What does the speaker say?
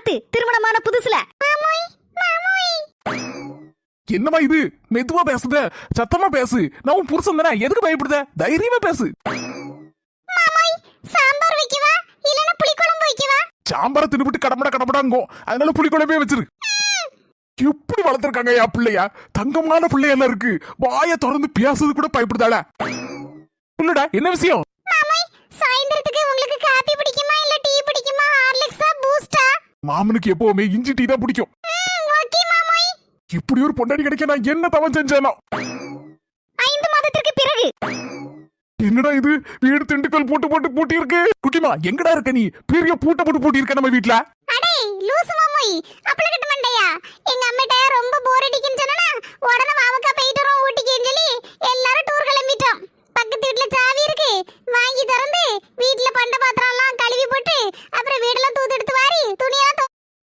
பாத்து திருமணமான புதுசுல. என்னமா இது? மெதுவா பேசுத, சத்தமா பேசு. நான் உன் புருஷன் தானே, எதுக்கு பயப்படுத? தைரியமா பேசு. சாம்பார் வைக்கவா இல்லனா புளிக்குழம்பு வைக்கவா? சாம்பார தின்னுபிட்டு கடமடாங்கோ, அதனால புளிக்குழம்பே வச்சிரு. எப்படி வளர்த்திருக்காங்க யா பிள்ளையா? தங்கமான பிள்ளையெல்லாம் இருக்கு. வாய திறந்து பேசுறது கூட பயப்படுதாள. சொல்லுடா, என்ன விஷயம்? சாயந்திரத்துக்கு உங்களுக்கு காபி பிடிக்குமா இல்ல டீ பிடிக்குமா? ஹார்லிக்ஸா பூஸ்டா? மாமனுக்கு எப்பவுமே இஞ்சி டீ தான் பிடிக்கும். ஓகே மாமாய். இப்படி ஒரு பொண்டாடி கிடைக்க நான் என்ன தவம் செஞ்சேனோ? 5 மாதத்திற்கு பிறகு. என்னடா இது? வீடு திண்டுக்கல் பூட்டி இருக்கு. குட்டிமா, எங்கடா இருக்க நீ? பெரிய போட்டு பூட்டி இருக்க நம்ம வீட்ல. அடே லூசு மாமாய், அப்பள கட்ட மண்டையா. எங்க அம்மிட்ட ரொம்ப போர் அடிக்குன்னு சொன்னா உடனே வாவக்கா போயிட்டு வரோம் ஊட்டிக்குன்னு சொல்லி எல்லாரும் டூர் கிளம்பிட்டோம். பக்கத்து வீட்ல சாவி இருக்கு, வாங்கி திறந்து வீட்ல பண்ட பாத்திரம் எல்லாம் கழுவி போட்டு அப்புறம் வீடெல்லாம் தூத்து எடுத்து வாரி துணியெல்லாம்